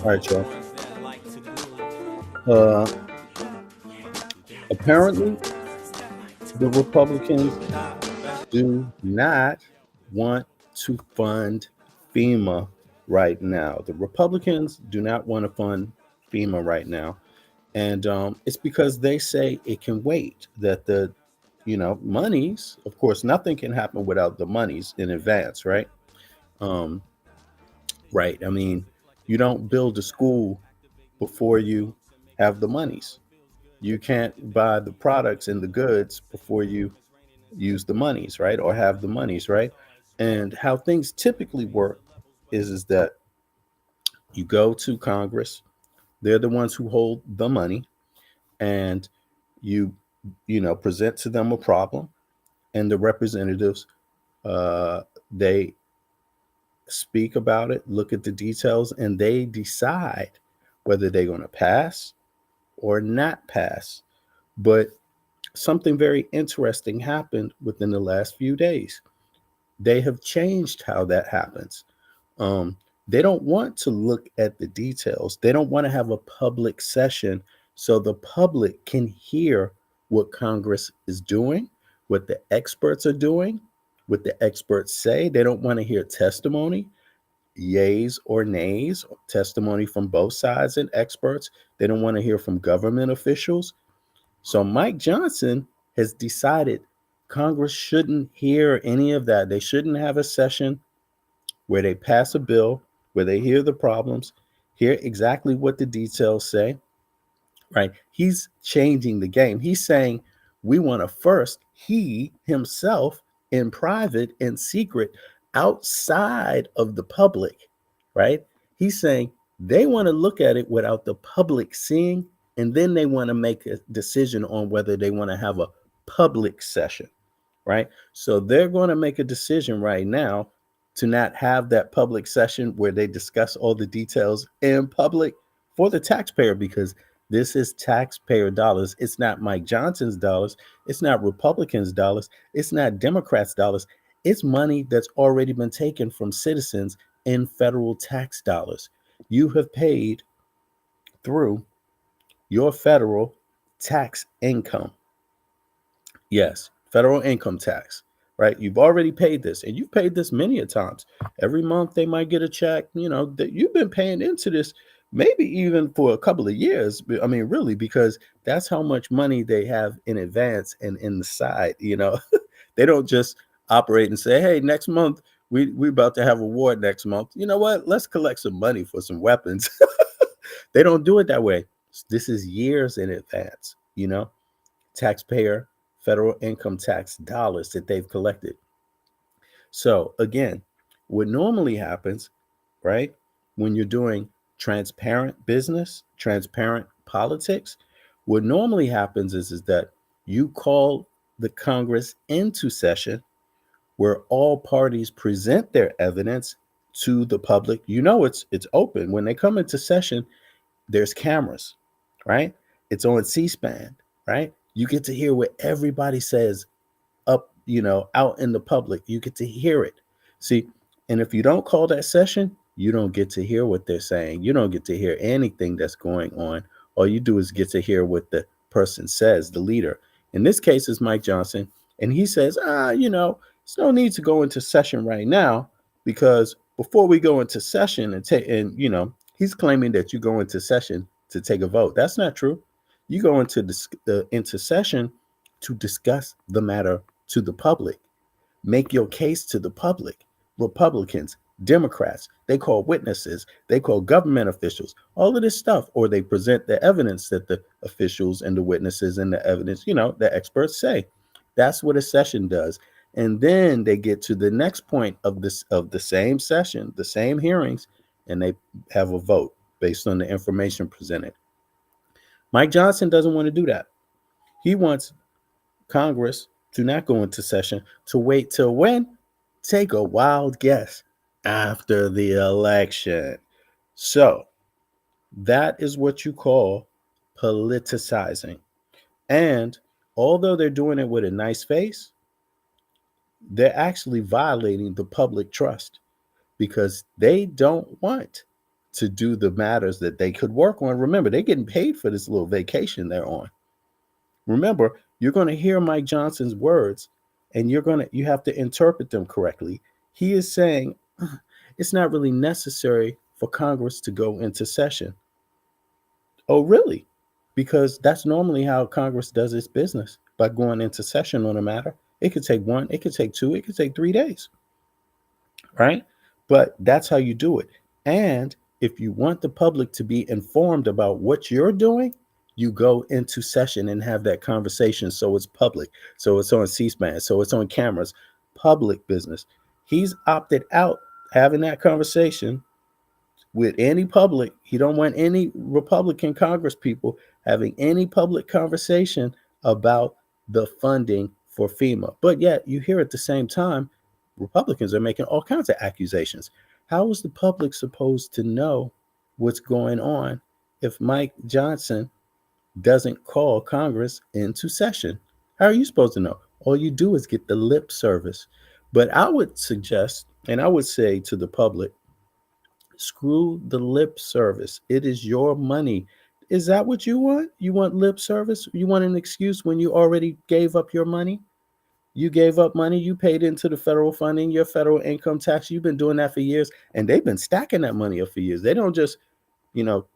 All right, y'all. Uh, Apparently, the Republicans do not want to fund FEMA right now. The Republicans do not want to fund FEMA right now. And it's because they say it can wait, that the monies, of course, nothing can happen without the monies in advance, right? Um, right. I mean, you don't build a school before you have the monies. You can't buy the products and the goods before you use the monies, right? Or have the monies, right? And how things typically work is that you go to Congress, they're the ones who hold the money, and you present to them a problem, and the representatives they speak about it, look at the details, and they decide whether they're going to pass or not pass. But something very interesting happened within the last few days. They have changed how that happens. Um, they don't want to look at the details. They don't want to have a public session so the public can hear what Congress is doing, what the experts are doing, what the experts say. They don't want to hear testimony, yays or nays, testimony from both sides and experts. They don't want to hear from government officials. So Mike Johnson has decided Congress shouldn't hear any of that. They shouldn't have a session where they pass a bill, where they hear the problems, hear exactly what the details say, right? He's changing the game. He's saying we want to first, he himself in private and secret, outside of the public, right? He's saying they want to look at it without the public seeing, and then they want to make a decision on whether they want to have a public session, right? So they're going to make a decision right now to not have that public session where they discuss all the details in public for the taxpayer, because this is taxpayer dollars. It's not Mike Johnson's dollars. It's not Republicans' dollars. It's not Democrats' dollars. It's money that's already been taken from citizens in federal tax dollars. You have paid through your federal tax income. Yes, federal income tax, right? You've already paid this, and you've paid this many a times. Every month they might get a check, that you've been paying into this, maybe even for a couple of years. I mean, really, because that's how much money they have in advance and in the side. They don't just operate and say, hey, next month we about to have a war next month. You know what? Let's collect some money for some weapons. They don't do it that way. This is years in advance. Taxpayer federal income tax dollars that they've collected. So again, what normally happens, right, when you're doing transparent business, transparent politics, what normally happens is that you call the Congress into session where all parties present their evidence to the public. It's open. When they come into session, there's cameras, right? It's on C-SPAN, right? You get to hear what everybody says up, out in the public. You get to hear it. See, and if you don't call that session, you don't get to hear what they're saying. You don't get to hear anything that's going on. All you do is get to hear what the person says, the leader. In this case is Mike Johnson, and he says, there's no need to go into session right now, because before we go into session he's claiming that you go into session to take a vote. That's not true. You go into session to discuss the matter to the public, make your case to the public. Republicans, Democrats, they call witnesses, they call government officials, all of this stuff, or they present the evidence that the officials and the witnesses and the evidence, the experts say. That's what a session does. And then they get to the next point of the same session, the same hearings, and they have a vote based on the information presented. Mike Johnson doesn't want to do that. He wants Congress to not go into session, to wait till when? Take a wild guess. After the election. So that is what you call politicizing. And although they're doing it with a nice face, they're actually violating the public trust because they don't want to do the matters that they could work on. Remember, they're getting paid for this little vacation they're on. Remember, you're going to hear Mike Johnson's words and you have to interpret them correctly. He is saying it's not really necessary for Congress to go into session. Oh, really? Because that's normally how Congress does its business, by going into session on a matter. It could take 1, it could take 2, it could take 3 days, right? But that's how you do it. And if you want the public to be informed about what you're doing, you go into session and have that conversation so it's public, so it's on C-SPAN, so it's on cameras, public business. He's opted out having that conversation with any public. He don't want any Republican Congress people having any public conversation about the funding for FEMA. But yet you hear at the same time, Republicans are making all kinds of accusations. How is the public supposed to know what's going on if Mike Johnson doesn't call Congress into session? How are you supposed to know? All you do is get the lip service. But I would suggest, and I would say to the public, screw the lip service. It is your money. Is that what you want? You want lip service? You want an excuse when you already gave up your money? You gave up money, you paid into the federal funding, your federal income tax. You've been doing that for years, and they've been stacking that money up for years. They don't just, you know,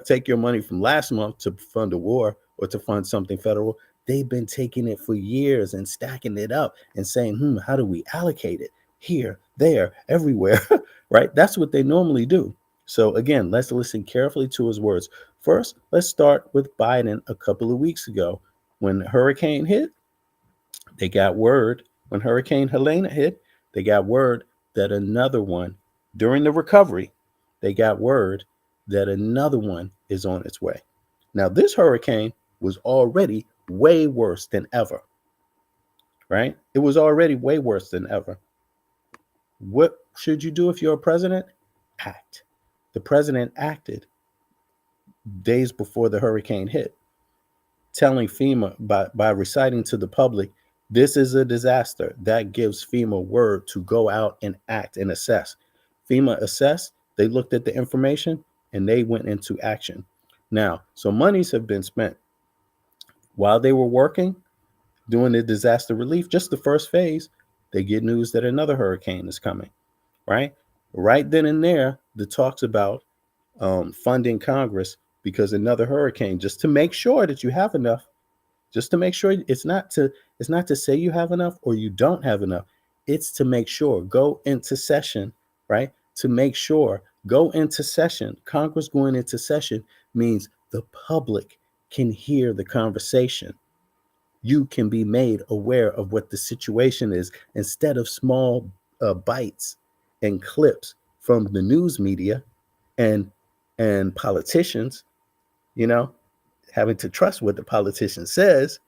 take your money from last month to fund a war or to fund something federal. They've been taking it for years and stacking it up and saying, how do we allocate it? Here, there, everywhere, right? That's what they normally do. So again, let's listen carefully to his words. First, let's start with Biden a couple of weeks ago. When the hurricane hit, they got word, when Hurricane Helena hit, they got word that another one, during the recovery, they got word that another one is on its way. Now, this hurricane was already way worse than ever, right? It was already way worse than ever. What should you do if you're a president? Act. The president acted days before the hurricane hit, telling FEMA by reciting to the public, this is a disaster. That gives FEMA word to go out and act and assess. FEMA assessed, they looked at the information, and they went into action. Now, so monies have been spent. While they were working, doing the disaster relief, just the first phase, they get news that another hurricane is coming, right? Right then and there, the talks about funding Congress because another hurricane, just to make sure that you have enough, just to make sure it's not to say you have enough or you don't have enough. It's to make sure, go into session, right? To make sure, go into session. Congress going into session means the public can hear the conversation. You can be made aware of what the situation is instead of small bites and clips from the news media and politicians, having to trust what the politician says.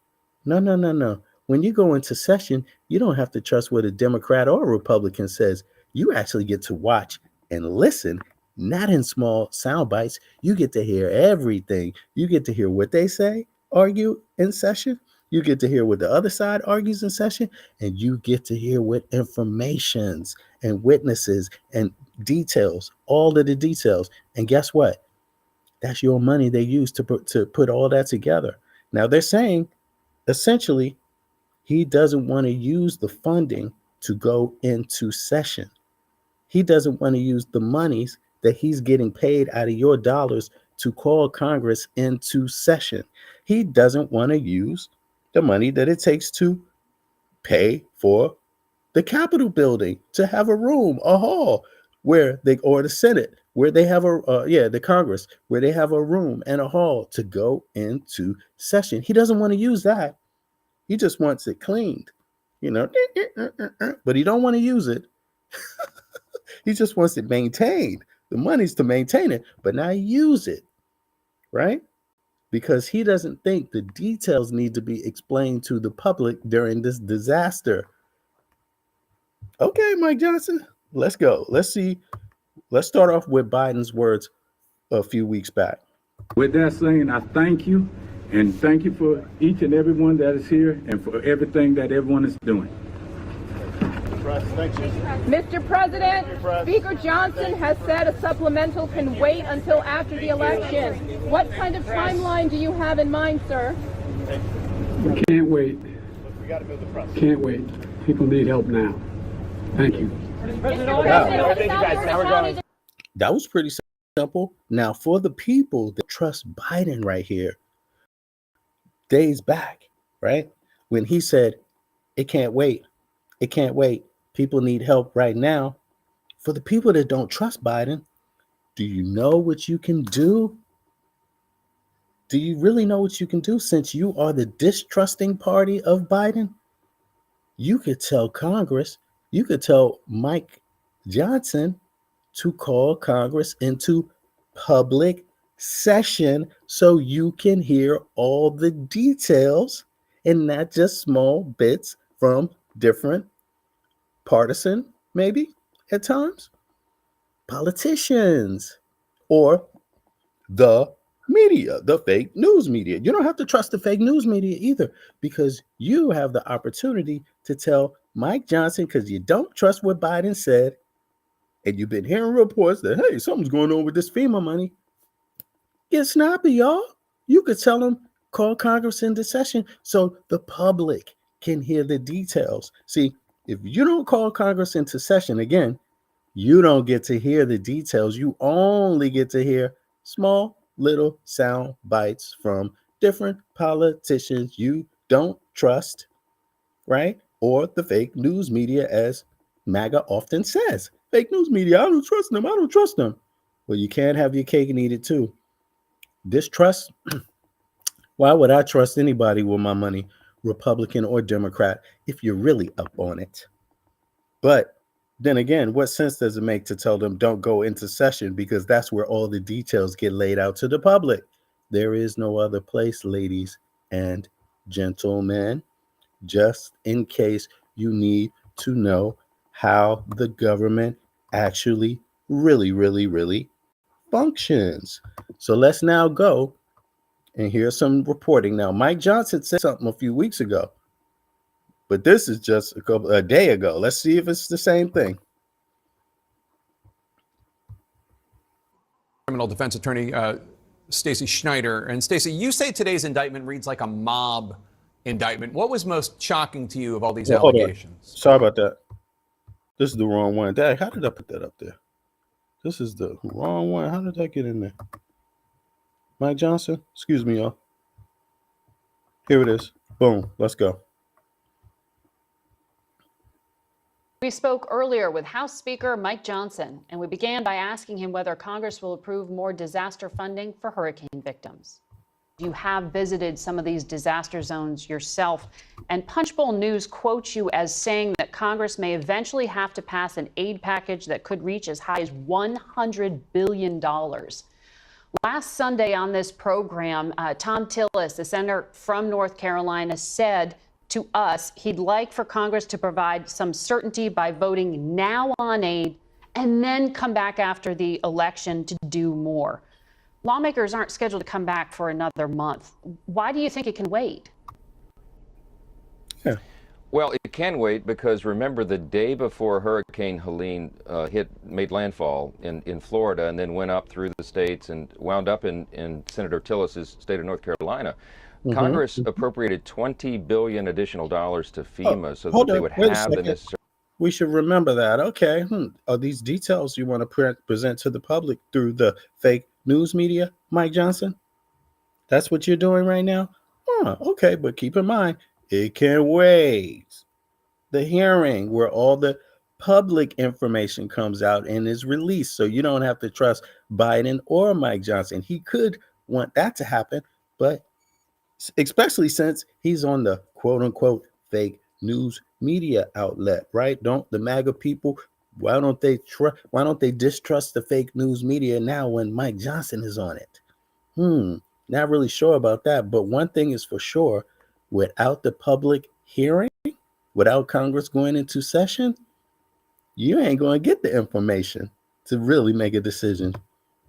No. When you go into session, you don't have to trust what a Democrat or a Republican says. You actually get to watch and listen, not in small sound bites. You get to hear everything. You get to hear what they say, argue in session. You get to hear what the other side argues in session, and you get to hear what informations and witnesses and details, all of the details. And guess what? That's your money they use to put all that together. Now they're saying, essentially, he doesn't want to use the funding to go into session. He doesn't want to use the monies that he's getting paid out of your dollars to call Congress into session. He doesn't want to use the money that it takes to pay for the Capitol building, to have a room, a hall, or the Senate, where they have the Congress, where they have a room and a hall to go into session. He doesn't want to use that. He just wants it cleaned, but he don't want to use it. He just wants it maintained. The money's to maintain it, but not use it, right? Because he doesn't think the details need to be explained to the public during this disaster. Okay, Mike Johnson, let's go. Let's see. Let's start off with Biden's words a few weeks back. With that saying, I thank you, and thank you for each and every one that is here and for everything that everyone is doing. Mr. President, Speaker Johnson has said a supplemental can wait until after the election. What kind of timeline do you have in mind, sir? We can't wait. Can't wait. People need help now. Thank you. That was pretty simple. Now, for the people that trust Biden right here, days back, right? When he said, it can't wait. It can't wait. People need help right now. For the people that don't trust Biden, do you know what you can do? Do you really know what you can do since you are the distrusting party of Biden? You could tell Congress, you could tell Mike Johnson to call Congress into public session so you can hear all the details and not just small bits from different partisan, maybe at times, politicians or the media, the fake news media. You don't have to trust the fake news media either, because you have the opportunity to tell Mike Johnson, because you don't trust what Biden said, and you've been hearing reports that, hey, something's going on with this FEMA money. Get snappy, y'all. You could tell them, call Congress into session so the public can hear the details. See, if you don't call Congress into session, again, you don't get to hear the details. You only get to hear small little sound bites from different politicians you don't trust, right? Or the fake news media, as MAGA often says. Fake news media, I don't trust them. I don't trust them. Well, you can't have your cake and eat it too. Distrust. Why would I trust anybody with my money, Republican or Democrat, if you're really up on it? But then again, what sense does it make to tell them don't go into session, because that's where all the details get laid out to the public? There is no other place, ladies and gentlemen, just in case you need to know how the government actually really functions. So let's now go and hear some reporting. Now, Mike Johnson said something a few weeks ago, but this is just a day ago. Let's see if it's the same thing. Criminal defense attorney Stacey Schneider. And Stacey, you say today's indictment reads like a mob indictment. What was most shocking to you of all these allegations? Sorry about that. This is the wrong one. Dad, how did I put that up there? This is the wrong one. How did that get in there? Mike Johnson? Excuse me, y'all. Here it is. Boom. Let's go. We spoke earlier with House Speaker Mike Johnson, and we began by asking him whether Congress will approve more disaster funding for hurricane victims. You have visited some of these disaster zones yourself, and Punchbowl News quotes you as saying that Congress may eventually have to pass an aid package that could reach as high as $100 billion. Last Sunday on this program, Tom Tillis, the senator from North Carolina, said to us he'd like for Congress to provide some certainty by voting now on aid and then come back after the election to do more. Lawmakers aren't scheduled to come back for another month. Why do you think it can wait? Yeah. Well, it can wait because remember the day before Hurricane Helene made landfall in Florida and then went up through the states and wound up in Senator Tillis's state of North Carolina. Congress appropriated $20 billion additional dollars to FEMA so that they would have the necessary. We should remember that. Okay. Are these details you want to present to the public through the fake news media, Mike Johnson? That's what you're doing right now? Okay. But keep in mind, it can wait. The hearing where all the public information comes out and is released. So you don't have to trust Biden or Mike Johnson. He could want that to happen, but especially since he's on the quote unquote fake news media outlet, right? Don't the MAGA people, why don't they distrust the fake news media now when Mike Johnson is on it? Not really sure about that, but one thing is for sure, without the public hearing, without Congress going into session, you ain't going to get the information to really make a decision.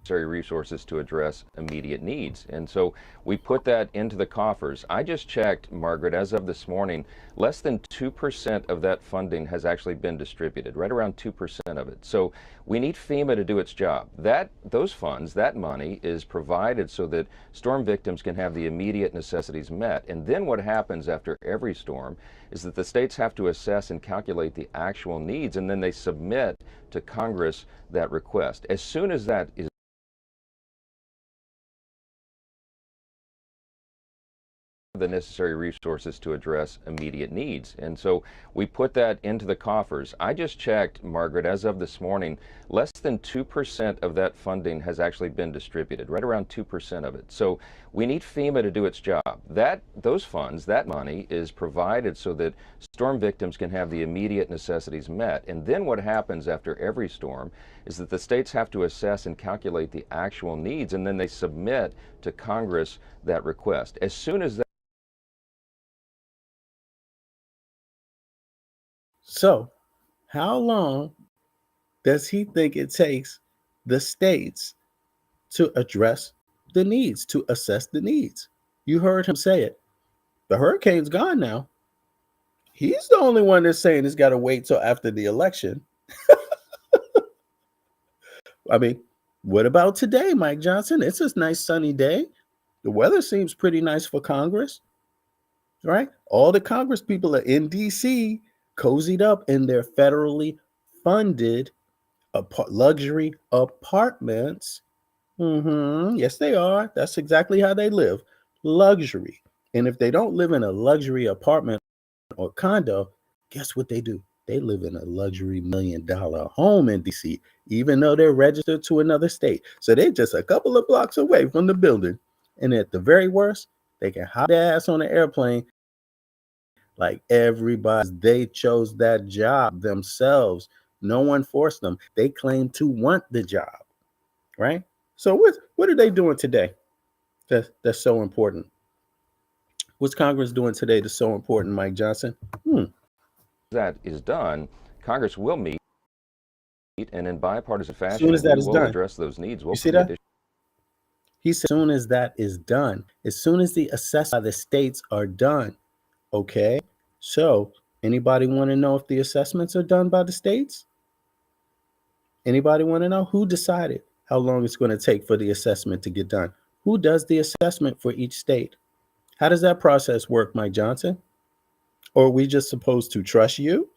resources to address immediate needs. And so we put that into the coffers. I just checked, Margaret, as of this morning, less than 2% of that funding has actually been distributed, right around 2% of it. So we need FEMA to do its job. Those funds, that money is provided so that storm victims can have the immediate necessities met. And then what happens after every storm is that the states have to assess and calculate the actual needs, and then they submit to Congress that request. As soon as that is the necessary resources to address immediate needs. And so we put that into the coffers. I just checked, Margaret, as of this morning, less than 2% of that funding has actually been distributed, right around 2% of it. So we need FEMA to do its job. Those funds, that money is provided so that storm victims can have the immediate necessities met. And then what happens after every storm is that the states have to assess and calculate the actual needs, and then they submit to Congress that request. As soon as that So, how long does he think it takes the states to address the needs, to assess the needs? You heard him say it. The hurricane's gone now. He's the only one that's saying it's got to wait till after the election. I mean, what about today, Mike Johnson? It's a nice sunny day. The weather seems pretty nice for Congress, right? All the Congress people are in D.C. cozied up in their federally funded luxury apartments. Yes, they are. That's exactly how they live. Luxury. And if they don't live in a luxury apartment or condo, guess what they do? They live in a luxury $1 million home in DC, even though they're registered to another state. So they're just a couple of blocks away from the building. And at the very worst, they can hop their ass on an airplane like everybody. They chose that job themselves. No one forced them. They claim to want the job, right? So what are they doing today that's so important? What's Congress doing today that's so important, Mike Johnson? that is done, Congress will meet, and in bipartisan As fashion, soon as that is will done. address those needs. We'll You see create that? He said, as soon as that is done, as soon as the assessments by the states are done. Okay. So anybody want to know if the assessments are done by the states? Anybody want to know who decided how long it's going to take for the assessment to get done? Who does the assessment for each state? How does that process work, Mike Johnson? Or are we just supposed to trust you?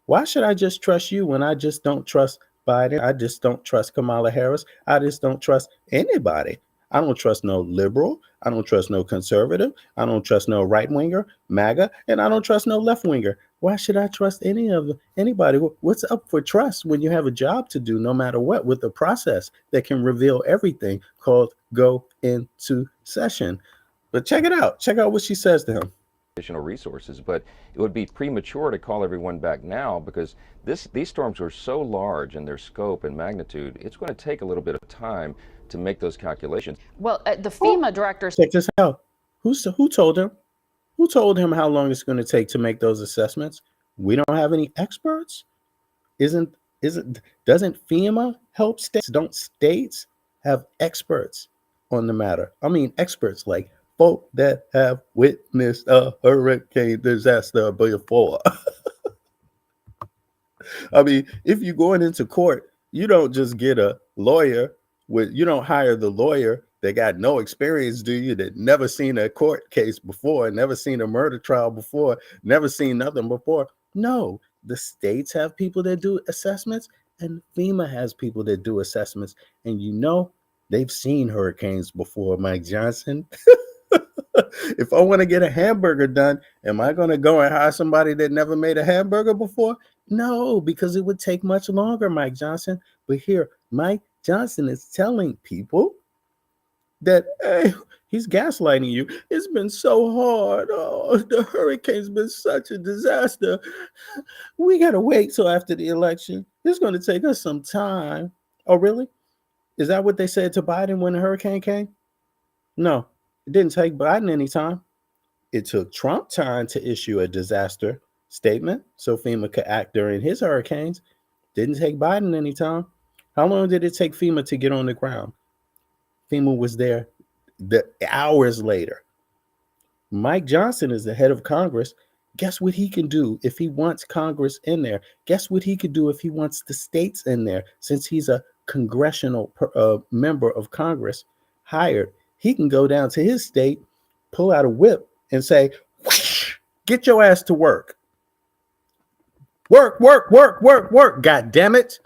Why should I just trust you when I just don't trust Biden? I just don't trust Kamala Harris. I just don't trust anybody. I don't trust no liberal. I don't trust no conservative. I don't trust no right winger, MAGA, and I don't trust no left winger. Why should I trust anybody? What's up for trust when you have a job to do, no matter what, with a process that can reveal everything called go into session? But check it out. Check out what she says to him. additional resources, but it would be premature to call everyone back now because these storms were so large in their scope and magnitude. It's going to take a little bit of time to make those calculations. Well, the FEMA directors. Check this out. Who told him? Who told him how long it's going to take to make those assessments? We don't have any experts. Doesn't FEMA help states? Don't states have experts on the matter? I mean, experts like folk that have witnessed a hurricane disaster before. I mean, if you're going into court, you don't just get a lawyer you don't hire the lawyer that got no experience, do you? That never seen a court case before, never seen a murder trial before, never seen nothing before. No, the states have people that do assessments and FEMA has people that do assessments. And they've seen hurricanes before, Mike Johnson. If I want to get a hamburger done, am I going to go and hire somebody that never made a hamburger before? No, because it would take much longer, Mike Johnson. But here, Mike Johnson is telling people that, hey, he's gaslighting you. It's been so hard. Oh, the hurricane's been such a disaster. We got to wait till after the election. It's going to take us some time. Oh, really? Is that what they said to Biden when the hurricane came? No, it didn't take Biden any time. It took Trump time to issue a disaster statement so FEMA could act during his hurricanes. Didn't take Biden any time. How long did it take FEMA to get on the ground? FEMA was there the hours later. Mike Johnson is the head of Congress. Guess what he can do if he wants Congress in there? Guess what he could do if he wants the states in there? Since he's a congressional member of Congress hired, he can go down to his state, pull out a whip, and say, "Get your ass to work. Work, work, work, work, work. God damn it.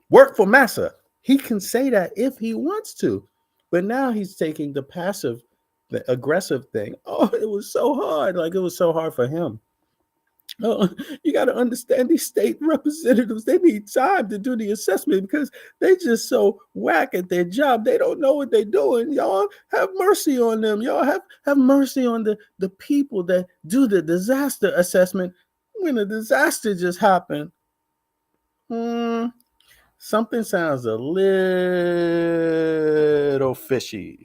Work for massa." He can say that if he wants to. But now he's taking the passive, the aggressive thing. Oh, it was so hard. Like, it was so hard for him. Oh, you got to understand, these state representatives, they need time to do the assessment because they just so whack at their job. They don't know what they're doing. Y'all have mercy on them. Y'all have mercy on the people that do the disaster assessment when a disaster just happened. Something sounds a little fishy.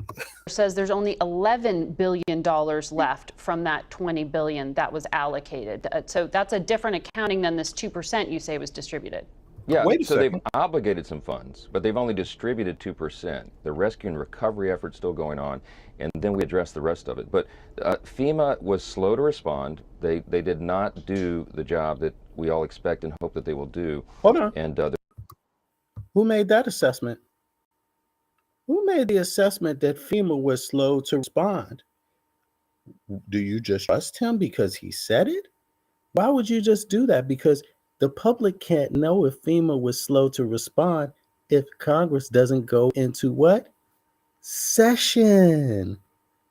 Says there's only $11 billion left from that $20 billion that was allocated. So that's a different accounting than this 2% you say was distributed. Yeah, Wait a so second. they've obligated some funds, but they've only distributed 2%. The rescue and recovery effort's still going on, and then we address the rest of it. But FEMA was slow to respond. They did not do the job that we all expect and hope that they will do. Hold on. And Who made that assessment? Who made the assessment that FEMA was slow to respond? Do you just trust him because he said it? Why would you just do that? Because the public can't know if FEMA was slow to respond if Congress doesn't go into what? Session.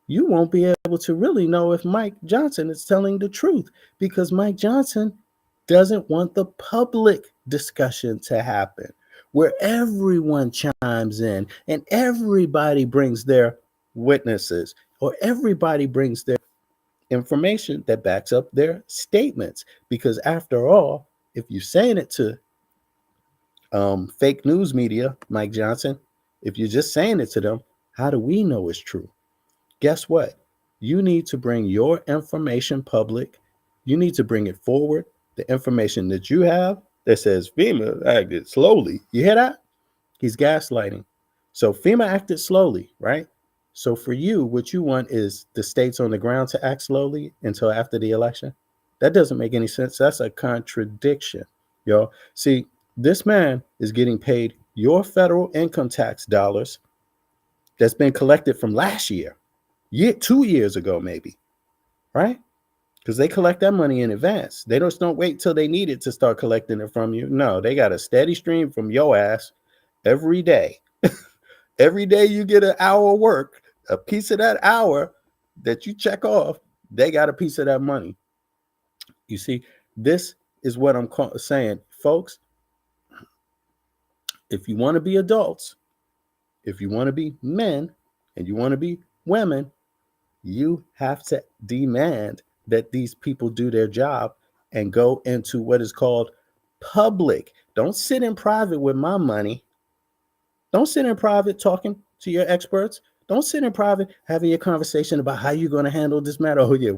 You won't be able to really know if Mike Johnson is telling the truth because Mike Johnson doesn't want the public discussion to happen, where everyone chimes in and everybody brings their witnesses or everybody brings their information that backs up their statements. Because after all, if you're saying it to fake news media, Mike Johnson, if you're just saying it to them, how do we know it's true? Guess what? You need to bring your information public. You need to bring it forward. The information that you have that says FEMA acted slowly. You hear that? He's gaslighting. So FEMA acted slowly, right? So for you, what you want is the states on the ground to act slowly until after the election. That doesn't make any sense. That's a contradiction, y'all. See, this man is getting paid your federal income tax dollars that's been collected from last year, 2 years ago, maybe, right? Because they collect that money in advance. They just don't wait till they need it to start collecting it from you. No, they got a steady stream from your ass every day. Every day you get an hour of work, a piece of that hour that you check off, they got a piece of that money. You see, this is what I'm saying, folks. If you want to be adults, if you want to be men, and you want to be women, you have to demand that these people do their job and go into what is called public. Don't sit in private with my money. Don't sit in private talking to your experts. Don't sit in private having your conversation about how you're going to handle this matter. Oh, yeah,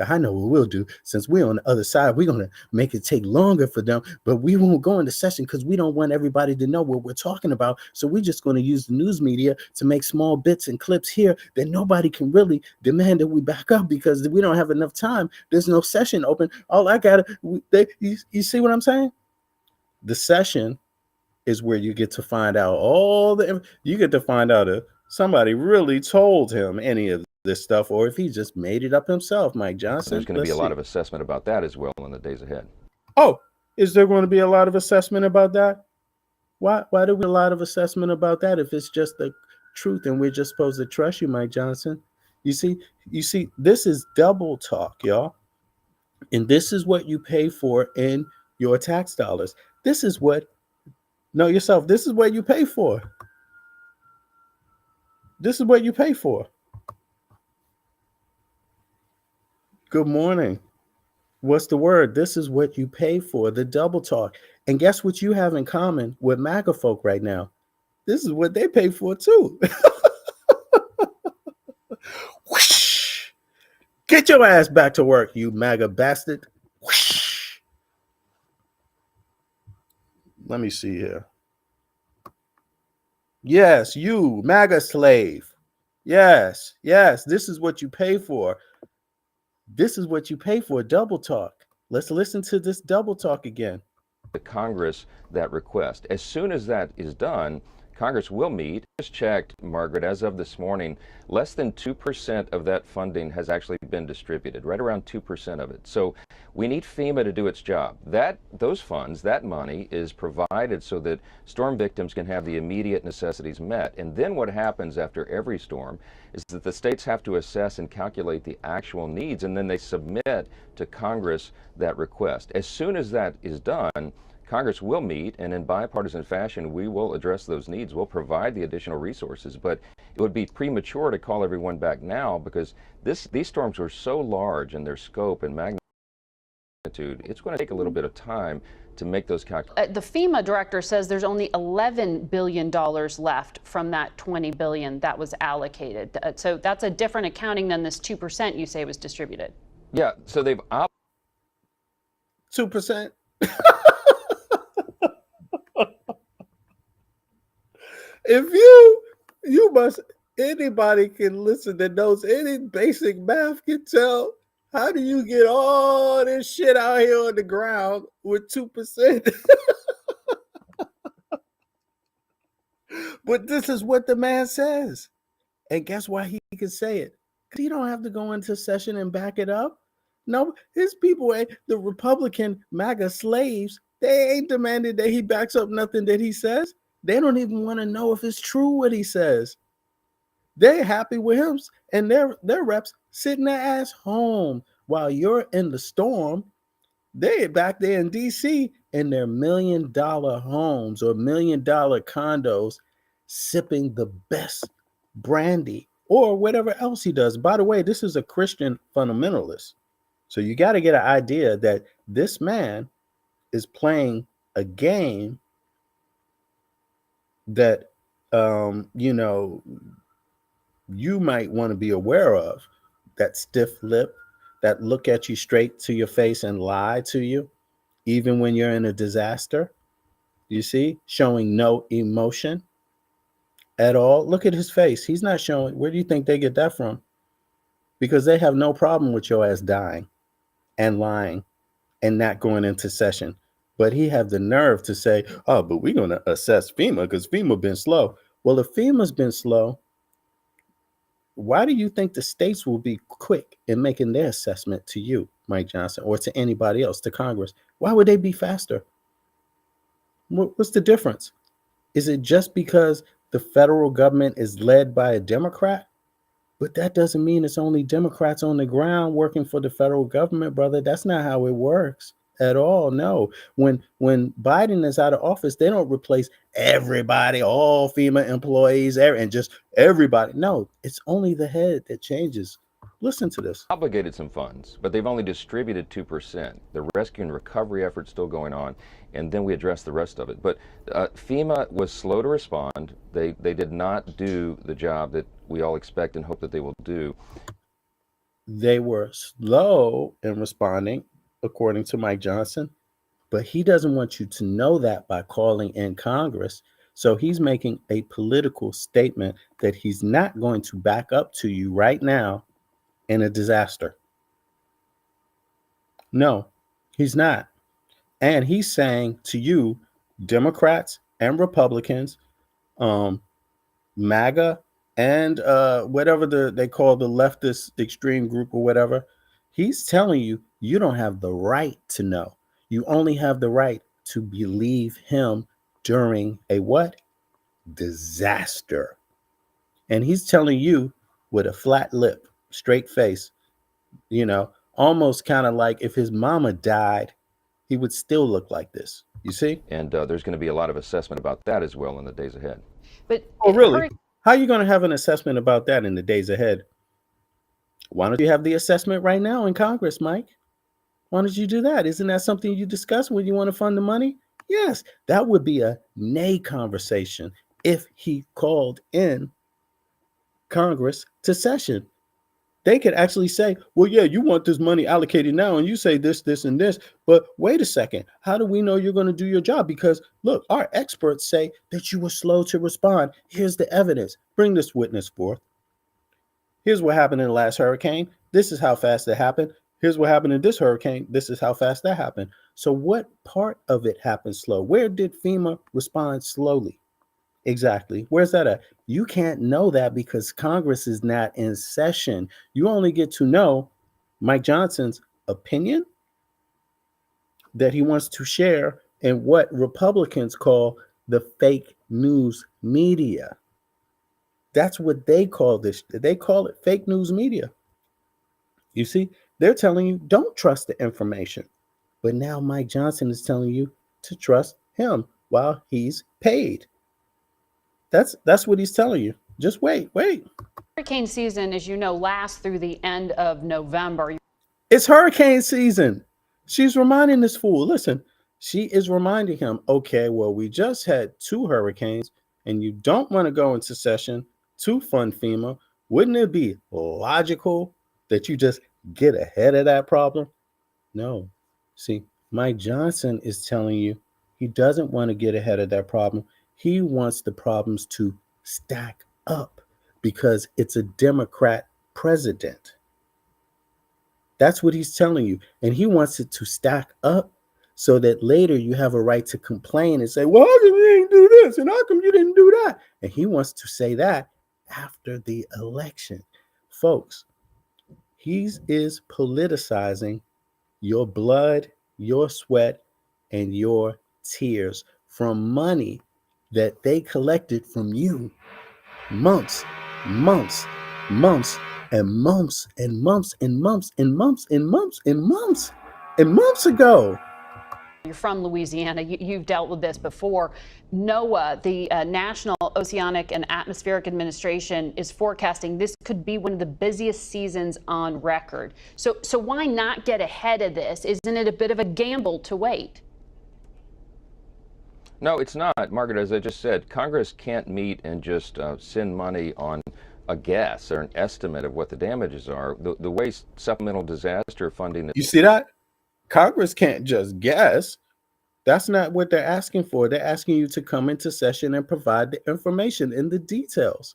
I know what we'll do. Since we're on the other side, we're going to make it take longer for them, but we won't go into session because we don't want everybody to know what we're talking about. So we're just going to use the news media to make small bits and clips here that nobody can really demand that we back up because we don't have enough time. There's no session open. All I got to, you see what I'm saying? The session is where you get to find out you get to find out if somebody really told him any of this stuff or if he just made it up himself, Mike Johnson. there's going to be a lot of assessment about that as well in the days ahead. Oh, is there going to be a lot of assessment about that? Why do we a lot of assessment about that if it's just the truth and we're just supposed to trust you, Mike Johnson? You see, this is double talk, y'all. And this is what you pay for in your tax dollars. This is what this is what you pay for. This is what you pay for. Good morning. What's the word? This is what you pay for, the double talk. And guess what you have in common with MAGA folk right now? This is what they pay for too. Whoosh! Get your ass back to work, you MAGA bastard. Whoosh! Let me see here. Yes, you, MAGA slave. Yes, yes, this is what you pay for. This is what you pay for, double talk. Let's listen to this double talk again. The Congress that request. As soon as that is done, Congress will meet. Just checked, Margaret, as of this morning, less than 2% of that funding has actually been distributed, right around 2% of it. So we need FEMA to do its job. Those funds, that money is provided so that storm victims can have the immediate necessities met. And then what happens after every storm is that the states have to assess and calculate the actual needs, and then they submit to Congress that request. As soon as that is done, Congress will meet, and in bipartisan fashion, we will address those needs. We'll provide the additional resources, but it would be premature to call everyone back now because these storms were so large in their scope and magnitude. It's going to take a little bit of time to make those calculations. The FEMA director says there's only $11 billion left from that $20 billion that was allocated. So that's a different accounting than this 2% you say was distributed. Yeah, so they've 2%. If you must, anybody can listen that knows any basic math can tell. How do you get all this shit out here on the ground with 2%? But this is what the man says. And guess why he can say it? Because he don't have to go into session and back it up. No, his people, the Republican MAGA slaves, they ain't demanded that he backs up nothing that he says. They don't even want to know if it's true what he says. They're happy with him and their reps sitting their ass home while you're in the storm. They're back there in DC in their $1 million homes or $1 million condos, sipping the best brandy or whatever else he does. By the way, this is a Christian fundamentalist. So you got to get an idea that this man is playing a game that, you might want to be aware of. That stiff lip, that look at you straight to your face and lie to you, even when you're in a disaster. You see, showing no emotion at all. Look at his face. He's not showing. Where do you think they get that from? Because they have no problem with your ass dying and lying and not going into session. But he have the nerve to say, oh, but we're going to assess FEMA because FEMA been slow. Well, if FEMA's been slow, why do you think the states will be quick in making their assessment to you, Mike Johnson, or to anybody else, to Congress? Why would they be faster? What's the difference? Is it just because the federal government is led by a Democrat? But that doesn't mean it's only Democrats on the ground working for the federal government, brother. That's not how it works at all. No. When Biden is out of office, they don't replace everybody, all FEMA employees, and just everybody. No, it's only the head that changes. Listen to this. Obligated some funds, but they've only distributed 2%. The rescue and recovery effort's still going on, and then we address the rest of it. But FEMA was slow to respond. They did not do the job that we all expect and hope that they will do. They were slow in responding, according to Mike Johnson, but he doesn't want you to know that by calling in Congress. So he's making a political statement that he's not going to back up to you right now in a disaster. No, he's not. And he's saying to you, Democrats and Republicans, MAGA and whatever they call the leftist extreme group or whatever, he's telling you, you don't have the right to know. You only have the right to believe him during a what? Disaster. And he's telling you with a flat lip, straight face, almost kind of like if his mama died, he would still look like this. You see? And there's going to be a lot of assessment about that as well in the days ahead. But oh, really? How are you going to have an assessment about that in the days ahead? Why don't you have the assessment right now in Congress, Mike? Why don't you do that? Isn't that something you discuss when you want to fund the money? Yes, that would be a nay conversation if he called in Congress to session. They could actually say, well, yeah, you want this money allocated now, and you say this, this, and this. But wait a second. How do we know you're going to do your job? Because look, our experts say that you were slow to respond. Here's the evidence. Bring this witness forth. Here's what happened in the last hurricane. This is how fast it happened. Here's what happened in this hurricane. This is how fast that happened. So what part of it happened slow? Where did FEMA respond slowly? Exactly. Where's that at? You can't know that because Congress is not in session. You only get to know Mike Johnson's opinion that he wants to share and what Republicans call the fake news media. That's what they call this. They call it fake news media. You see, they're telling you don't trust the information. But now Mike Johnson is telling you to trust him while he's paid. That's what he's telling you. Just wait. Hurricane season, as you know, lasts through the end of November. It's hurricane season. She's reminding this fool. Listen, she is reminding him, okay, well, we just had 2 hurricanes and you don't want to go into session to fund FEMA. Wouldn't it be logical that you just get ahead of that problem? No. See, Mike Johnson is telling you he doesn't want to get ahead of that problem. He wants the problems to stack up because it's a Democrat president. That's what he's telling you. And he wants it to stack up so that later you have a right to complain and say, well, how come you didn't do this? And how come you didn't do that? And he wants to say that after the election. Folks, he is politicizing your blood, your sweat, and your tears from money that they collected from you months and months ago. You're from Louisiana. You've dealt with this before. NOAA, the National Oceanic and Atmospheric Administration, is forecasting this could be one of the busiest seasons on record. So why not get ahead of this? Isn't it a bit of a gamble to wait? No, it's not, Margaret. As I just said, Congress can't meet and just send money on a guess or an estimate of what the damages are. The way supplemental disaster funding. You see that? Congress can't just guess. That's not what they're asking for. They're asking you to come into session and provide the information and the details.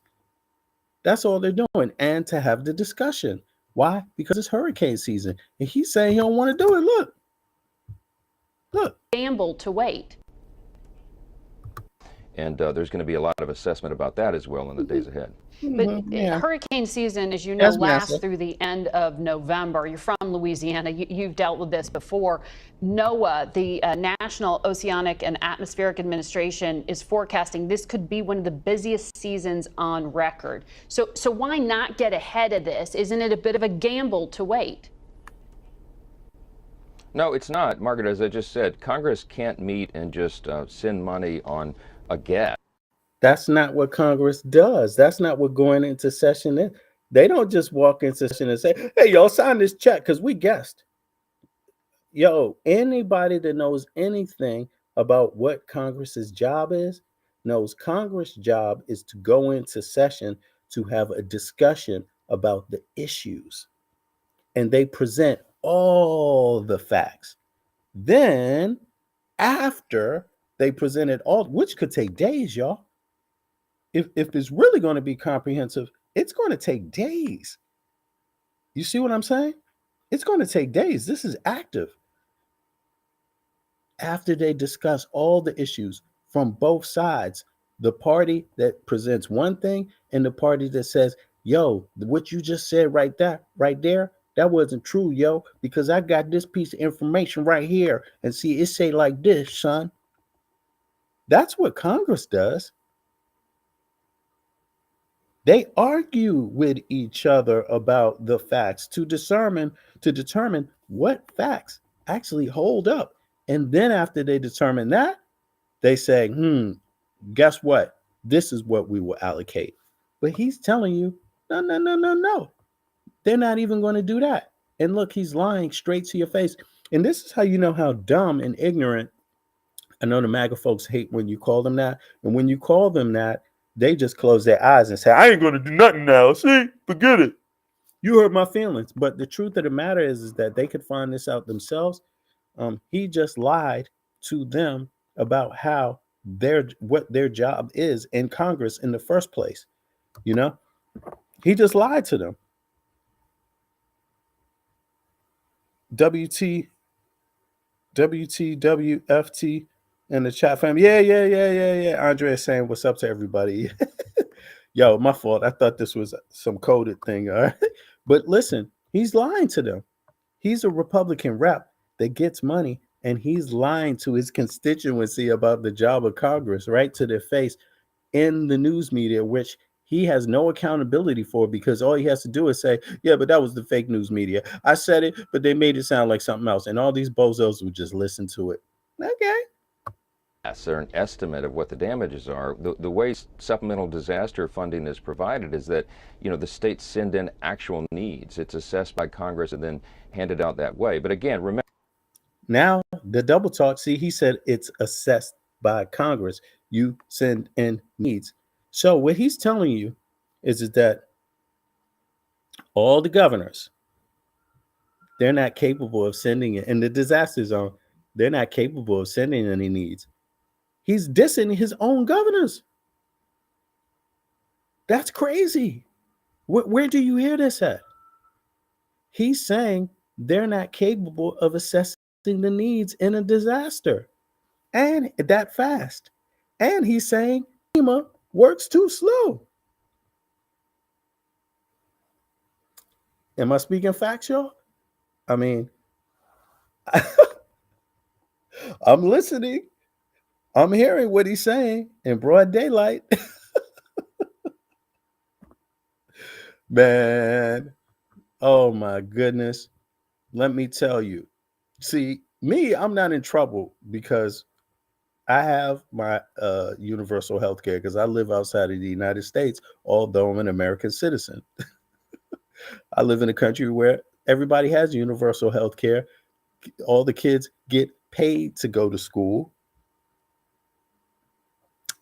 That's all they're doing. And to have the discussion. Why? Because it's hurricane season. And he's saying he don't want to do it. Look. Gamble to wait. And there's going to be a lot of assessment about that as well in the days ahead. But hurricane season, as you know, lasts through the end of November. You're from Louisiana. You've dealt with this before. NOAA, the National Oceanic and Atmospheric Administration, is forecasting this could be one of the busiest seasons on record. So why not get ahead of this? Isn't it a bit of a gamble to wait? No, it's not, Margaret. As I just said, Congress can't meet and just send money on a guess. That's not what Congress does. That's not what going into session is. They don't just walk into session and say, hey, y'all sign this check because we guessed. Yo, anybody that knows anything about what Congress's job is knows Congress' job is to go into session to have a discussion about the issues. And they present all the facts. Then, after they presented all, which could take days, y'all. If it's really going to be comprehensive, it's going to take days. You see what I'm saying? It's going to take days. This is active. After they discuss all the issues from both sides, the party that presents one thing and the party that says, yo, what you just said right there, that wasn't true, yo, because I got this piece of information right here. And see, it say like this, son. That's what Congress does. They argue with each other about the facts to determine what facts actually hold up. And then after they determine that, they say, guess what? This is what we will allocate. But he's telling you, no. They're not even going to do that. And look, he's lying straight to your face. And this is how you know how dumb and ignorant. I know the MAGA folks hate when you call them that. And when you call them that, they just close their eyes and say, I ain't going to do nothing now. See, forget it. You hurt my feelings. But the truth of the matter is that they could find this out themselves. He just lied to them about how what their job is in Congress in the first place. You know, he just lied to them. WTWFT in the chat fam. Yeah. Andre is saying what's up to everybody. Yo, my fault. I thought this was some coded thing. All right. But listen, he's lying to them. He's a Republican rep that gets money, and he's lying to his constituency about the job of Congress right to their face in the news media, which he has no accountability for, because all he has to do is say, yeah, but that was the fake news media. I said it, but they made it sound like something else. And all these bozos would just listen to it. Okay. Or an estimate of what the damages are. The way supplemental disaster funding is provided is that, the states send in actual needs. It's assessed by Congress and then handed out that way. But again, remember. Now, the double talk, see, he said it's assessed by Congress. You send in needs. So what he's telling you is that all the governors, they're not capable of sending it in the disaster zone. They're not capable of sending any needs. He's dissing his own governors. That's crazy. Where do you hear this at? He's saying they're not capable of assessing the needs in a disaster, and that fast. And he's saying FEMA works too slow. Am I speaking facts, y'all? I mean, I'm listening. I'm hearing what he's saying in broad daylight. Man, oh my goodness. Let me tell you. See, me, I'm not in trouble because I have my universal health care because I live outside of the United States, although I'm an American citizen. I live in a country where everybody has universal health care. All the kids get paid to go to school.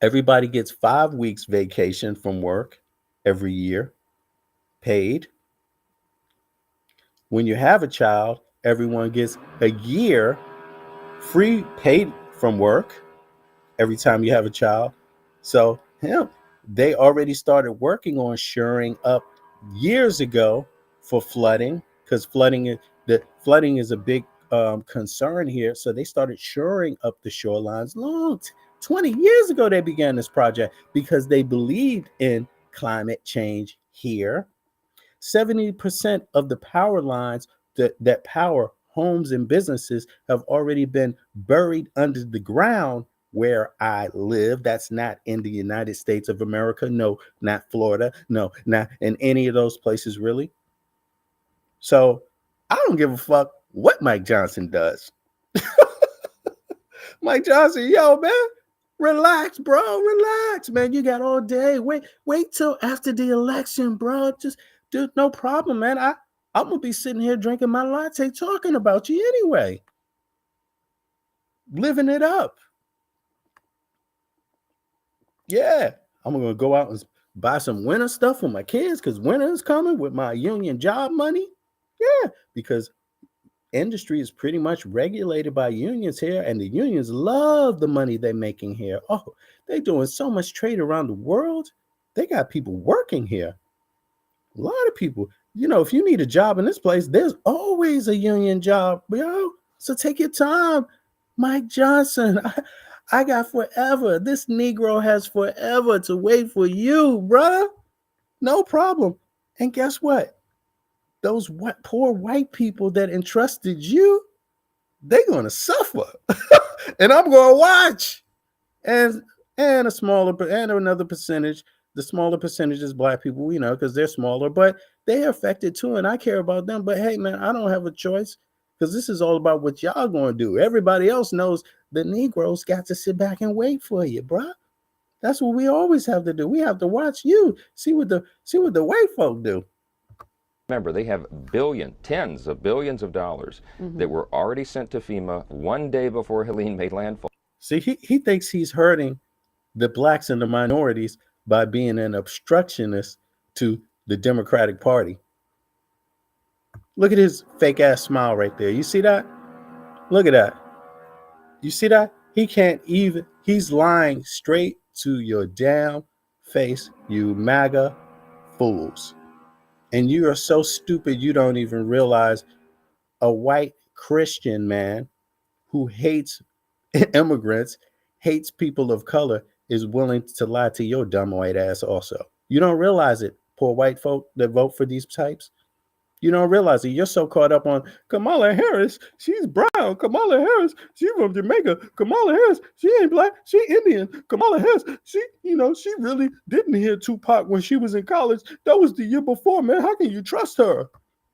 Everybody gets 5 weeks vacation from work every year, paid. When you have a child, everyone gets a year free paid from work every time you have a child. So they already started working on shoring up years ago for flooding, because flooding is a big concern here. So they started shoring up the shorelines 20 years ago. They began this project because they believed in climate change here. 70% of the power lines that power homes and businesses have already been buried under the ground where I live. That's not in the United States of America. No, not Florida. No, not in any of those places, really. So I don't give a fuck what Mike Johnson does. Mike Johnson, yo, man, relax, bro. Relax, man. You got all day. Wait till after the election, bro. Just, dude, no problem, man. I'm gonna be sitting here drinking my latte talking about you anyway. Living it up. Yeah, I'm gonna go out and buy some winter stuff for my kids because winter is coming with my union job money. Yeah, because industry is pretty much regulated by unions here, and the unions love the money they're making here. Oh, they're doing so much trade around the world. They got people working here. A lot of people. If you need a job in this place, there's always a union job, yo. So take your time. Mike Johnson, I got forever. This Negro has forever to wait for you, bruh. No problem. And guess what? Those poor white people that entrusted you, they're going to suffer. And I'm going to watch. And another percentage. The smaller percentage is black people, because they're smaller, but they're affected too. And I care about them. But hey, man, I don't have a choice, because this is all about what y'all going to do. Everybody else knows the Negroes got to sit back and wait for you, bruh. That's what we always have to do. We have to watch you, see what the white folk do. Remember, they have tens of billions of dollars that were already sent to FEMA one day before Helene made landfall. See, he thinks he's hurting the blacks and the minorities by being an obstructionist to the Democratic Party. Look at his fake ass smile right there. You see that? Look at that. You see that? He can't even, he's lying straight to your damn face, you MAGA fools. And you are so stupid you don't even realize a white Christian man who hates immigrants, hates people of color, is willing to lie to your dumb white ass also. You don't realize it, poor white folk that vote for these types. You don't realize it. You're so caught up on Kamala Harris. She's brown. Kamala Harris. She's from Jamaica. Kamala Harris. She ain't black. She Indian. Kamala Harris. She really didn't hear Tupac when she was in college. That was the year before, man. How can you trust her?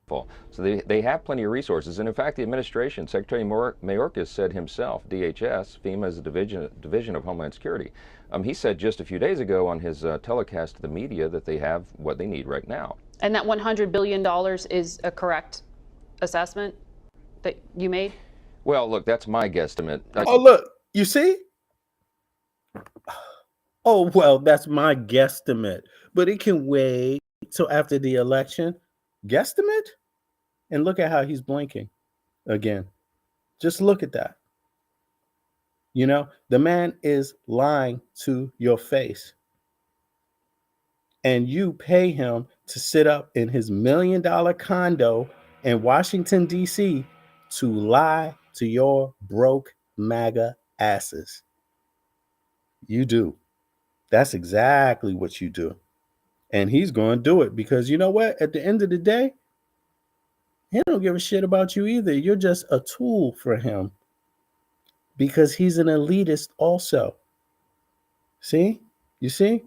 So they have plenty of resources. And in fact, the administration, Secretary Mayorkas said himself, DHS, FEMA is a division of Homeland Security. He said just a few days ago on his telecast to the media that they have what they need right now. And that $100 billion is a correct assessment that you made? Well, look, that's my guesstimate. Oh, look, you see? Oh, well, that's my guesstimate. But it can wait till after the election. Guesstimate? And look at how he's blinking again. Just look at that. You know, the man is lying to your face. And you pay him to sit up in his $1 million condo in Washington, D.C. to lie to your broke MAGA asses. You do. That's exactly what you do. And he's going to do it because you know what? At the end of the day, he don't give a shit about you either. You're just a tool for him because he's an elitist also. See? You see?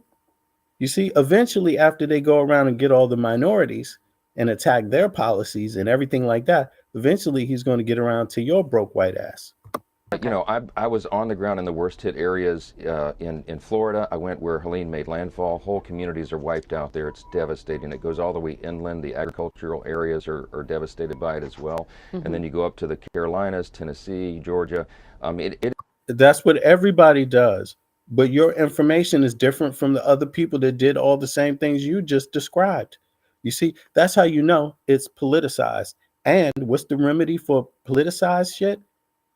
You see, eventually after they go around and get all the minorities and attack their policies and everything like that, eventually he's going to get around to your broke white ass. You know, I was on the ground in the worst hit areas in Florida. I went where Helene made landfall. Whole communities are wiped out there. It's devastating. It goes all the way inland. The agricultural areas are devastated by it as well. Mm-hmm. And then you go up to the Carolinas, Tennessee, Georgia. That's what everybody does. But your information is different from the other people that did all the same things you just described. You see, that's how you know it's politicized. And what's the remedy for politicized shit?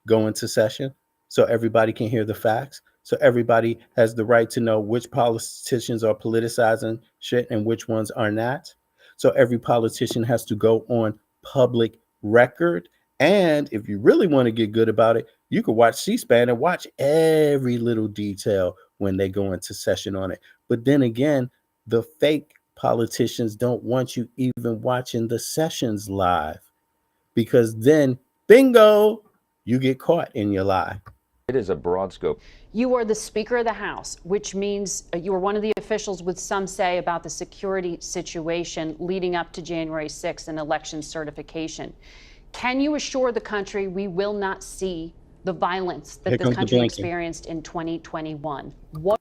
Go into session so everybody can hear the facts. So everybody has the right to know which politicians are politicizing shit and which ones are not. So every politician has to go on public record. And if you really want to get good about it, you could watch C-SPAN and watch every little detail when they go into session on it. But then again, the fake politicians don't want you even watching the sessions live because then, bingo, you get caught in your lie. It is a broad scope. You are the Speaker of the House, which means you are one of the officials with some say about the security situation leading up to January 6th and election certification. Can you assure the country we will not see the violence that this country experienced in 2021? What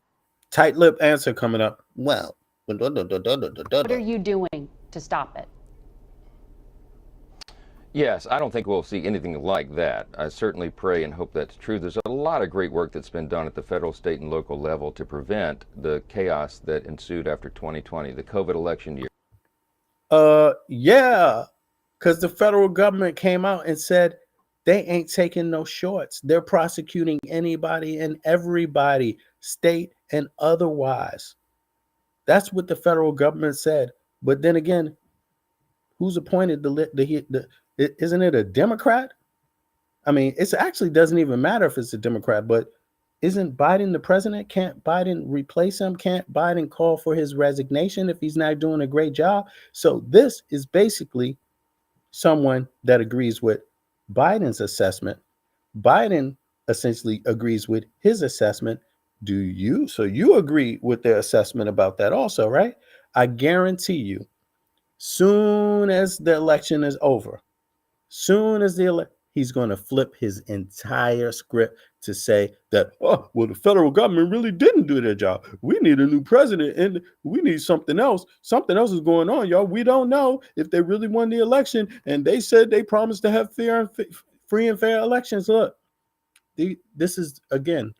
tight-lip answer coming up. Well, what are you doing to stop it? Yes, I don't think we'll see anything like that. I certainly pray and hope that's true. There's a lot of great work that's been done at the federal, state, and local level to prevent the chaos that ensued after 2020, the COVID election year. Yeah, because the federal government came out and said they ain't taking no shorts. They're prosecuting anybody and everybody, state and otherwise. That's what the federal government said. But then again, who's appointed isn't it a Democrat? I mean, it actually doesn't even matter if it's a Democrat, but isn't Biden the president? Can't Biden replace him? Can't Biden call for his resignation if he's not doing a great job? So this is basically someone that agrees with Biden's assessment. Biden essentially agrees with his assessment. Do you? So you agree with their assessment about that also, right? I guarantee you, soon as the election is over, he's going to flip his entire script to say that, oh, well, the federal government really didn't do their job. We need a new president and we need something else. Something else is going on, y'all. We don't know if they really won the election. And they said they promised to have free and fair elections. Look, this is, again,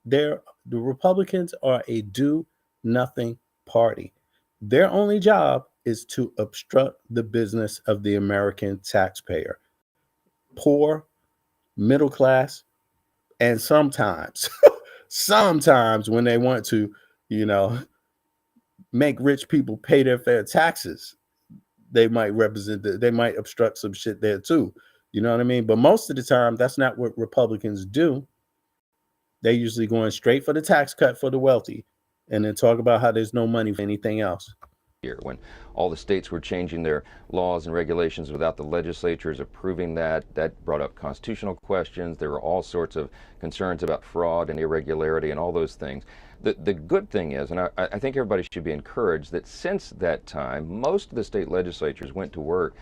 the Republicans are a do-nothing party. Their only job is to obstruct the business of the American taxpayer, poor, middle class, and sometimes, sometimes when they want to, you know, make rich people pay their fair taxes, they might they might obstruct some shit there too. You know what I mean? But most of the time, that's not what Republicans do. They usually going straight for the tax cut for the wealthy, and then talk about how there's no money for anything else. Year when all the states were changing their laws and regulations without the legislatures approving that brought up constitutional questions. There were all sorts of concerns about fraud and irregularity and all those things. The good thing is, and I think everybody should be encouraged, that since that time, most of the state legislatures went to work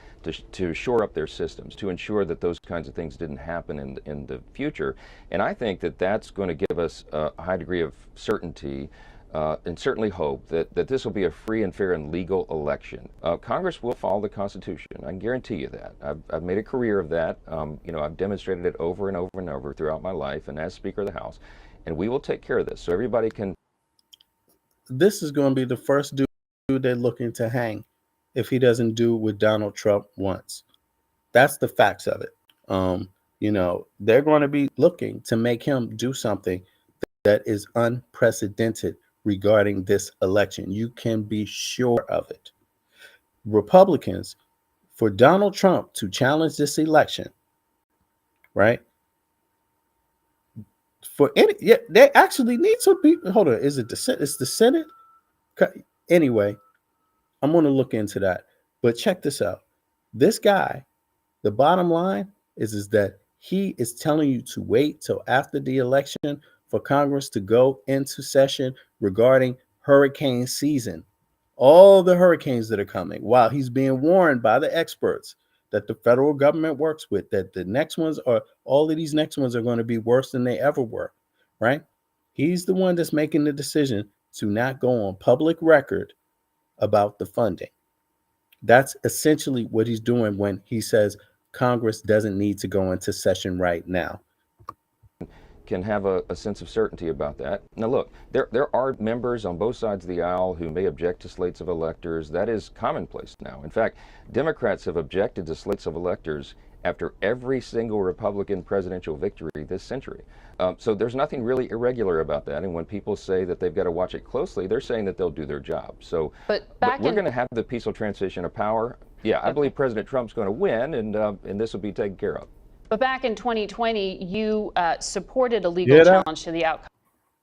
to shore up their systems, to ensure that those kinds of things didn't happen in the future. And I think that that's going to give us a high degree of certainty and certainly hope that this will be a free and fair and legal election. Congress will follow the Constitution. I can guarantee you that. I've made a career of that. You know, I've demonstrated it over and over and over throughout my life and as Speaker of the House. And we will take care of this so everybody can. This is going to be the first dude they're looking to hang if he doesn't do what Donald Trump wants. That's the facts of it. You know, they're going to be looking to make him do something that is unprecedented regarding this election. You can be sure of it. Republicans, for Donald Trump to challenge this election, right? For any, yeah, they actually need to be. Hold on, is it the Senate? It's the Senate. Anyway, I'm going to look into that. But check this out. This guy, the bottom line is that he is telling you to wait till after the election for Congress to go into session regarding hurricane season, all the hurricanes that are coming, while he's being warned by the experts that the federal government works with, that the next ones are, all of these next ones are going to be worse than they ever were, right? He's the one that's making the decision to not go on public record about the funding. That's essentially what he's doing when he says Congress doesn't need to go into session right now. Can have a sense of certainty about that. Now look, there are members on both sides of the aisle who may object to slates of electors. That is commonplace now. In fact, Democrats have objected to slates of electors after every single Republican presidential victory this century. So there's nothing really irregular about that. And when people say that they've got to watch it closely, they're saying that they'll do their job. So but we're going to have the peaceful transition of power. Yeah, I believe President Trump's going to win, and this will be taken care of. But back in 2020, you supported a legal challenge to the outcome.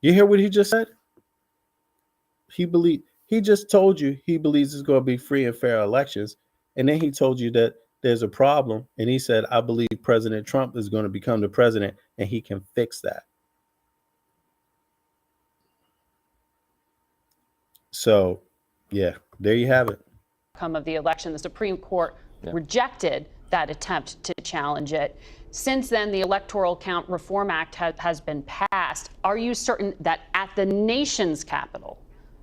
You hear what he just said? He just told you he believes it's going to be free and fair elections. And then he told you that there's a problem. And he said, I believe President Trump is going to become the president and he can fix that. So, yeah, there you have it. Outcome of the election, the Supreme Court rejected that attempt to challenge it. Since then, the Electoral Count Reform Act has been passed. Are you certain that at the nation's capital,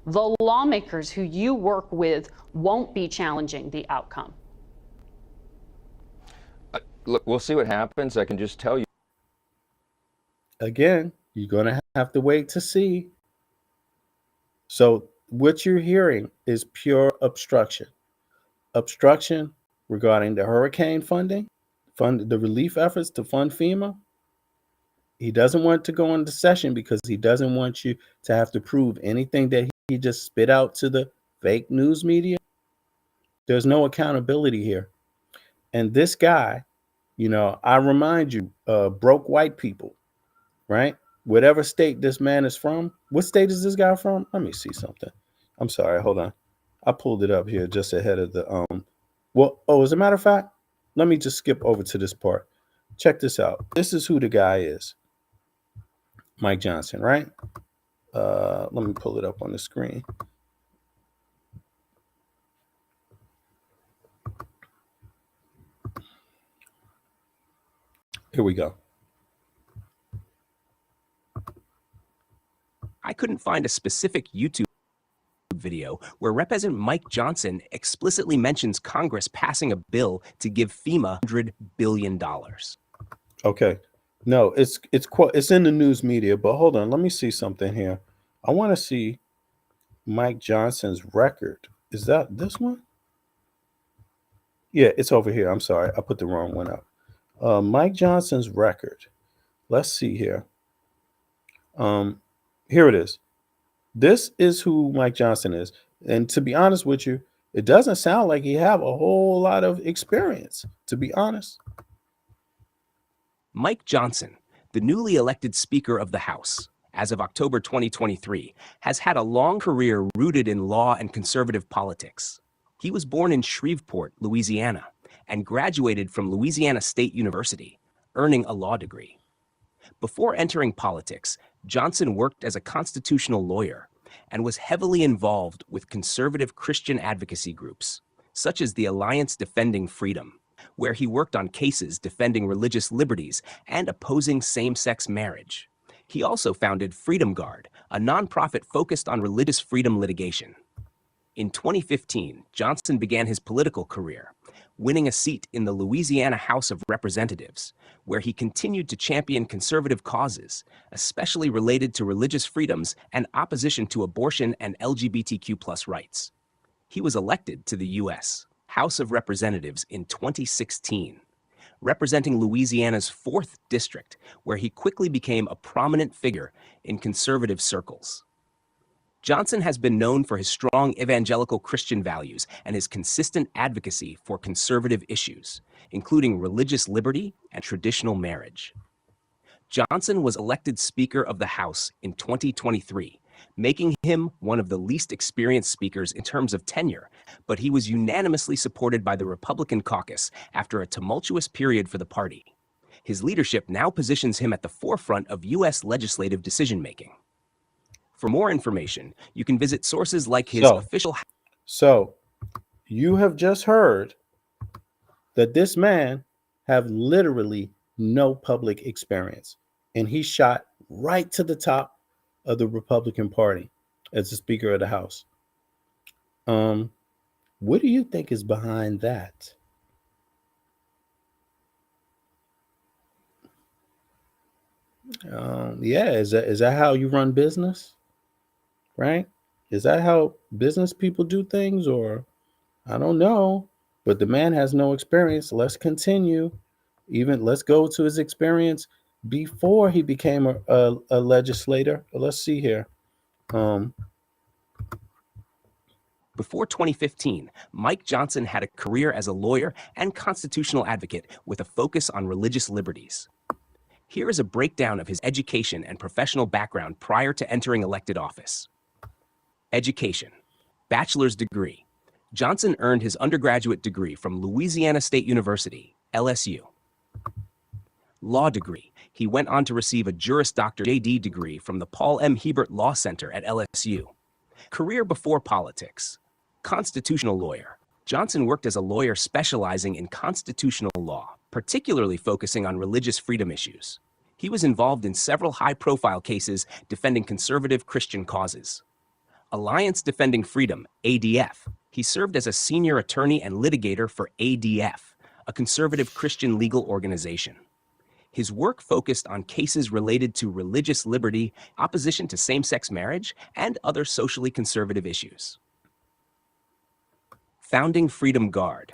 the lawmakers who you work with won't be challenging the outcome? Look, we'll see what happens. I can just tell you. Again, you're going to have to wait to see. So what you're hearing is pure obstruction. Obstruction regarding the hurricane funding, the relief efforts to fund FEMA. He doesn't want to go into session because he doesn't want you to have to prove anything that he just spit out to the fake news media. There's no accountability here. And this guy, you know, I remind you, broke white people, right? Whatever state this man is from. What state is this guy from? Let me see something. I'm sorry, hold on. I pulled it up here just ahead of the as a matter of fact, let me just skip over to this part. Check this out. This is who the guy is. Mike Johnson, right? Let me pull it up on the screen. Here we go. I couldn't find a specific YouTube video where Representative Mike Johnson explicitly mentions Congress passing a bill to give FEMA $100 billion. Okay. No, it's in the news media, but hold on. Let me see something here. I want to see Mike Johnson's record. Is that this one? Yeah, it's over here. I'm sorry. I put the wrong one up. Mike Johnson's record. Let's see here. Here it is. This is who Mike Johnson is. And to be honest with you, it doesn't sound like he have a whole lot of experience, to be honest. Mike Johnson, the newly elected Speaker of the House, as of October 2023, has had a long career rooted in law and conservative politics. He was born in Shreveport, Louisiana, and graduated from Louisiana State University, earning a law degree. Before entering politics, Johnson worked as a constitutional lawyer and was heavily involved with conservative Christian advocacy groups, such as the Alliance Defending Freedom, where he worked on cases defending religious liberties and opposing same-sex marriage. He also founded Freedom Guard, a nonprofit focused on religious freedom litigation. In 2015, Johnson began his political career, winning a seat in the Louisiana House of Representatives, where he continued to champion conservative causes, especially related to religious freedoms and opposition to abortion and LGBTQ+ rights. He was elected to the U.S. House of Representatives in 2016, representing Louisiana's 4th district, where he quickly became a prominent figure in conservative circles. Johnson has been known for his strong evangelical Christian values and his consistent advocacy for conservative issues, including religious liberty and traditional marriage. Johnson was elected Speaker of the House in 2023, making him one of the least experienced speakers in terms of tenure, but he was unanimously supported by the Republican caucus after a tumultuous period for the party. His leadership now positions him at the forefront of U.S. legislative decision-making. For more information, you can visit sources like his official... So, you have just heard that this man have literally no public experience. And he shot right to the top of the Republican Party as the Speaker of the House. What do you think is behind that? Yeah, is that how you run business? Right? Is that how business people do things? Or I don't know, but the man has no experience. Let's continue. Let's go to his experience before he became a legislator. Let's see here. Before 2015, Mike Johnson had a career as a lawyer and constitutional advocate with a focus on religious liberties. Here is a breakdown of his education and professional background prior to entering elected office. Education. Bachelor's degree. Johnson earned his undergraduate degree from Louisiana State University, LSU. Law degree. He went on to receive a Juris Doctor JD degree from the Paul M. Hebert Law Center at LSU. Career before politics. Constitutional lawyer. Johnson worked as a lawyer specializing in constitutional law, particularly focusing on religious freedom issues. He was involved in several high-profile cases defending conservative Christian causes. Alliance Defending Freedom, ADF. He served as a senior attorney and litigator for ADF, a conservative Christian legal organization. His work focused on cases related to religious liberty, opposition to same-sex marriage, and other socially conservative issues. Founding Freedom Guard.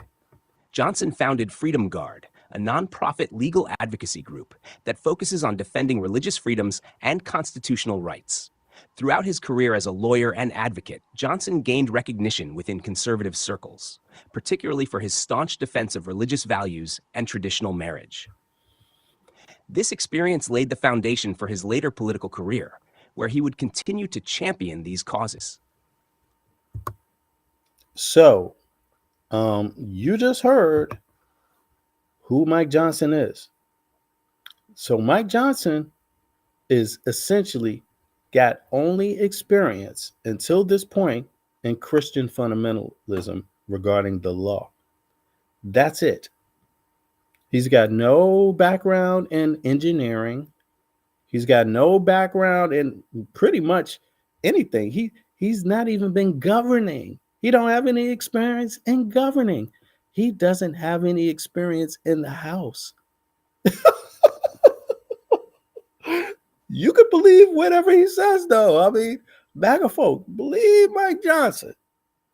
Johnson founded Freedom Guard, a nonprofit legal advocacy group that focuses on defending religious freedoms and constitutional rights. Throughout his career as a lawyer and advocate, Johnson gained recognition within conservative circles, particularly for his staunch defense of religious values and traditional marriage. This experience laid the foundation for his later political career, where he would continue to champion these causes. So, you just heard who Mike Johnson is. So Mike Johnson is essentially got only experience until this point in Christian fundamentalism regarding the law. That's it. He's got no background in engineering. He's got no background in pretty much anything. He's not even been governing. He don't have any experience in governing. He doesn't have any experience in the House. You could believe whatever he says, though. I mean, MAGA folk, believe Mike Johnson.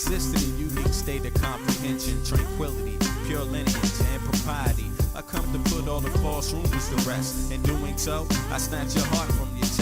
exist in a unique state of comprehension, tranquility, pure lineage, and propriety. I come to put all the false rumors to rest. In doing so, I snatch your heart from your chest.